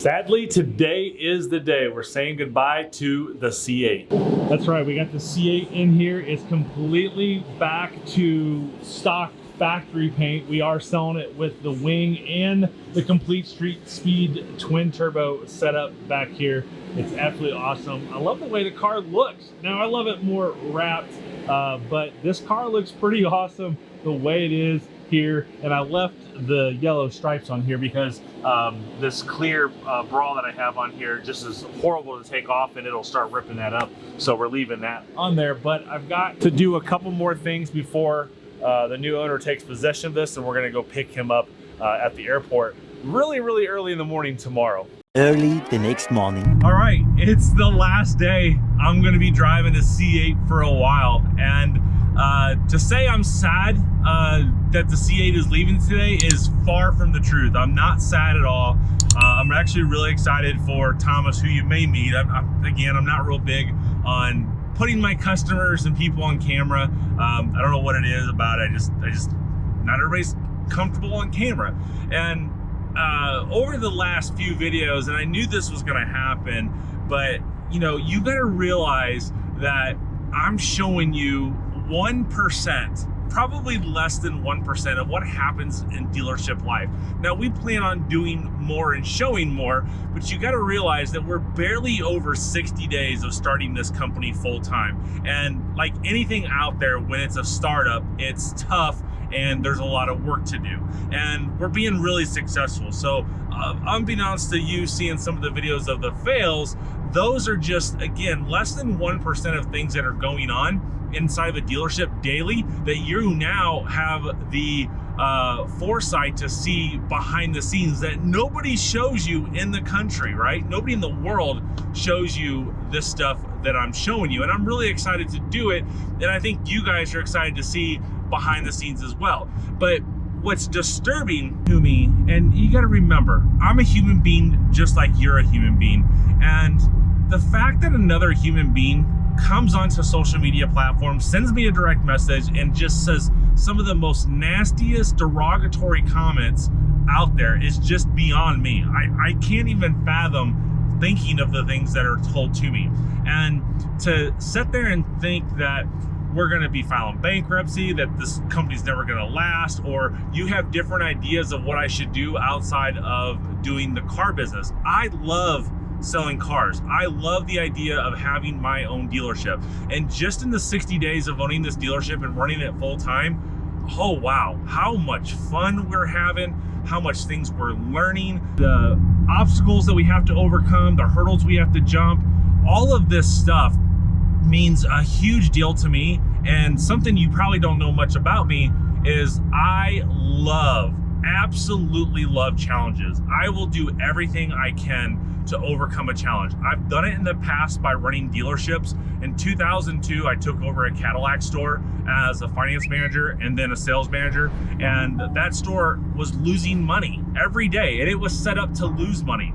Sadly, today is the day we're saying goodbye to the C8. That's right, we got the C8 in here. It's completely back to stock factory paint. We are selling it with the wing and the complete street speed twin turbo setup back here. It's absolutely awesome. I love the way the car looks. Now I love it more wrapped, but this car looks pretty awesome the way it is here. And I left the yellow stripes on here because this clear bra that I have on here just is horrible to take off and it'll start ripping that up. So we're leaving that on there, but I've got to do a couple more things before the new owner takes possession of this, and we're gonna go pick him up at the airport really early in the morning tomorrow. Early the next morning. All right, it's the last day I'm gonna be driving a C8 for a while, and to say I'm sad that the C8 is leaving today is far from the truth. I'm not sad at all. I'm actually really excited for Thomas, who you may meet. Again, I'm not real big on putting my customers and people on camera. I don't know what it is about it. I just not everybody's comfortable on camera. And over the last few videos, and I knew this was gonna happen, but you know, you gotta realize that I'm showing you 1%, probably less than 1% of what happens in dealership life. Now, we plan on doing more and showing more, but you got to realize that we're barely over 60 days of starting this company full time. And like anything out there, when it's a startup, it's tough and there's a lot of work to do. And we're being really successful. So unbeknownst to you seeing some of the videos of the fails, those are just, again, less than 1% of things that are going on inside of a dealership daily that you now have the foresight to see behind the scenes that nobody shows you in the country, right? Nobody in the world shows you this stuff that I'm showing you, and I'm really excited to do it, and I think you guys are excited to see behind the scenes as well. But what's disturbing to me, and you got to remember, I'm a human being just like you're a human being, and the fact that another human being comes onto social media platforms, sends me a direct message, and just says some of the most nastiest derogatory comments out there is just beyond me. I can't even fathom thinking of the things that are told to me. And to sit there and think that we're gonna be filing bankruptcy, that this company's never gonna last, or you have different ideas of what I should do outside of doing the car business. I love selling cars. I love the idea of having my own dealership. And just in the 60 days of owning this dealership and running it full time, oh wow, how much fun we're having, how much things we're learning, the obstacles that we have to overcome, the hurdles we have to jump, all of this stuff means a huge deal to me. And something you probably don't know much about me is I absolutely love challenges. I will do everything I can to overcome a challenge. I've done it in the past by running dealerships. In 2002, I took over a Cadillac store as a finance manager and then a sales manager, and that store was losing money every day, and it was set up to lose money.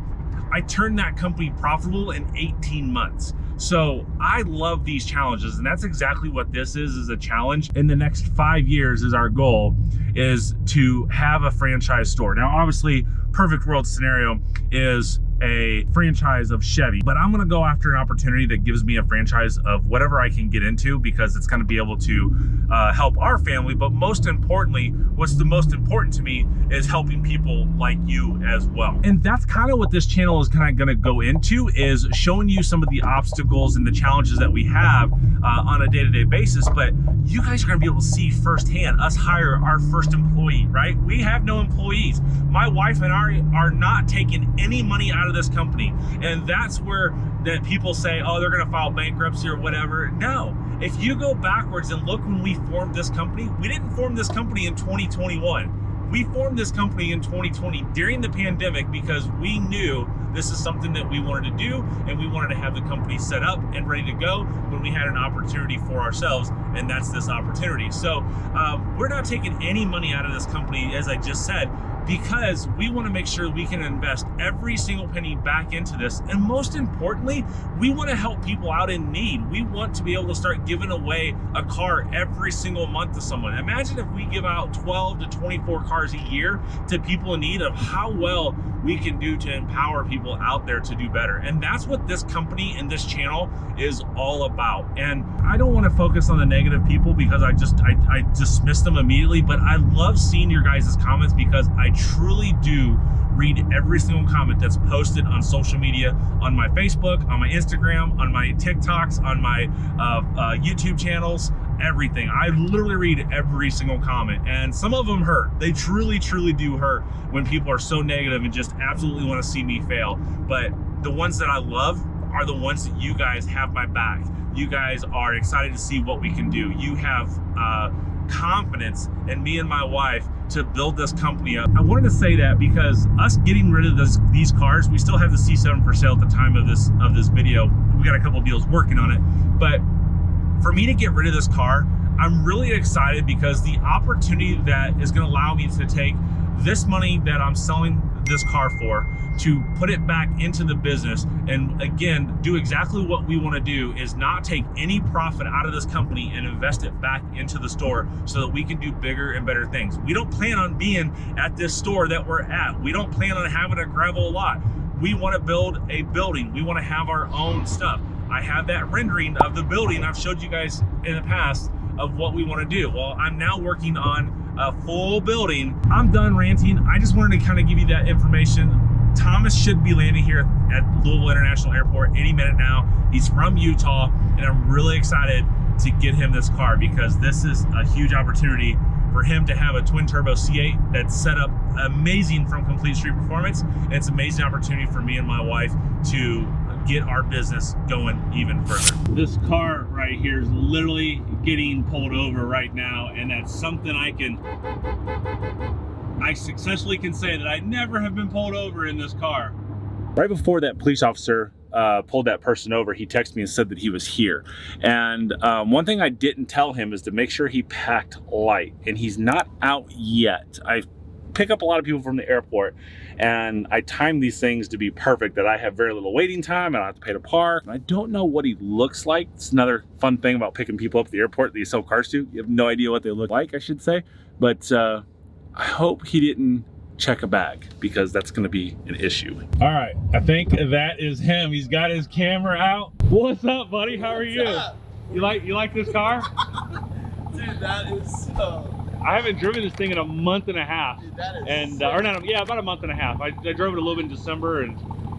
I turned that company profitable in 18 months. So I love these challenges, and that's exactly what this is a challenge. In the next 5 years is our goal, is to have a franchise store. Now, obviously, perfect world scenario is a franchise of Chevy, but I'm gonna go after an opportunity that gives me a franchise of whatever I can get into, because it's gonna be able to help our family. But most importantly, what's the most important to me is helping people like you as well. And that's kind of what this channel is kind of gonna go into, is showing you some of the obstacles and the challenges that we have on a day-to-day basis. But you guys are gonna be able to see firsthand us hire our first employee, right? We have no employees. My wife and I are not taking any money out of this company. And that's where that people say, oh, they're gonna file bankruptcy or whatever. No, if you go backwards and look when we formed this company, we didn't form this company in 2021. We formed this company in 2020 during the pandemic because we knew this is something that we wanted to do, and we wanted to have the company set up and ready to go when we had an opportunity for ourselves, and that's this opportunity. So we're not taking any money out of this company, as I just said, because we want to make sure we can invest every single penny back into this. And most importantly, we want to help people out in need. We want to be able to start giving away a car every single month to someone. Imagine if we give out 12 to 24 cars a year to people in need. Of how well we can do to empower people out there to do better. And that's what this company and this channel is all about. And I don't want to focus on the negative people because I dismiss them immediately, but I love seeing your guys' comments because I truly do read every single comment that's posted on social media, on my Facebook, on my Instagram, on my TikToks, on my YouTube channels, everything. I literally read every single comment, and some of them hurt. They truly do hurt when people are so negative and just absolutely want to see me fail. But the ones that I love are the ones that you guys have my back. You guys are excited to see what we can do. You have confidence in me and my wife to build this company up. I wanted to say that because us getting rid of these cars, we still have the C7 for sale at the time of this video. We got a couple deals working on it, but for me to get rid of this car, I'm really excited because the opportunity that is going to allow me to take this money that I'm selling this car for to put it back into the business, and again do exactly what we want to do, is not take any profit out of this company and invest it back into the store so that we can do bigger and better things. We don't plan on being at this store that we're at. We don't plan on having a gravel lot. We want to build a building. We want to have our own stuff. I have that rendering of the building I've showed you guys in the past of what we want to do. Well, I'm now working on a full building. I'm done ranting. I just wanted to kind of give you that information. Thomas should be landing here at Louisville International Airport any minute now. He's from Utah, and I'm really excited to get him this car because this is a huge opportunity for him to have a twin turbo C8 that's set up amazing from Complete Street Performance. And it's an amazing opportunity for me and my wife to get our business going even further. This car right here is literally getting pulled over right now, and that's something I successfully can say that I never have been pulled over in this car. Right before that police officer pulled that person over, he texted me and said that he was here. And one thing I didn't tell him is to make sure he packed light, and he's not out yet. I pick up a lot of people from the airport, and I time these things to be perfect, that I have very little waiting time and I don't have to pay to park. I don't know what he looks like. It's another fun thing about picking people up at the airport that you sell cars to. You have no idea what they look like, I should say. But I hope he didn't check a bag because that's going to be an issue. All right, I think that is him. He's got his camera out. What's up, buddy? How are you? Up? You like this car? Dude, that is so... I haven't driven this thing in a month and a half. Dude, that is and so... or not, yeah, about a month and a half. I drove it a little bit in December and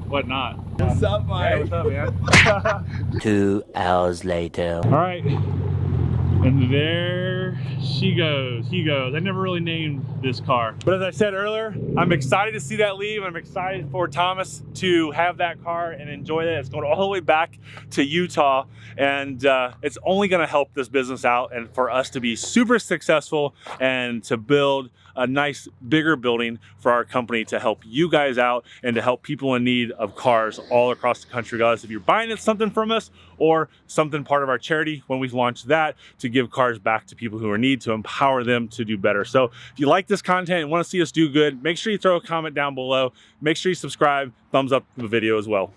whatnot. What's up, Mike? Hey, what's up, man? 2 hours later. All right, and there she goes. He goes. I never really named this car, but as I said earlier, I'm excited to see that leave. I'm excited for Thomas to have that car and enjoy that. It's going all the way back to Utah, and it's only going to help this business out and for us to be super successful and to build a nice bigger building for our company to help you guys out and to help people in need of cars all across the country, regardless if you're buying something from us or something part of our charity when we launch that, to give cars back to people who are in need, to empower them to do better. So if you like this content and want to see us do good, make sure you throw a comment down below. Make sure you subscribe, thumbs up the video as well.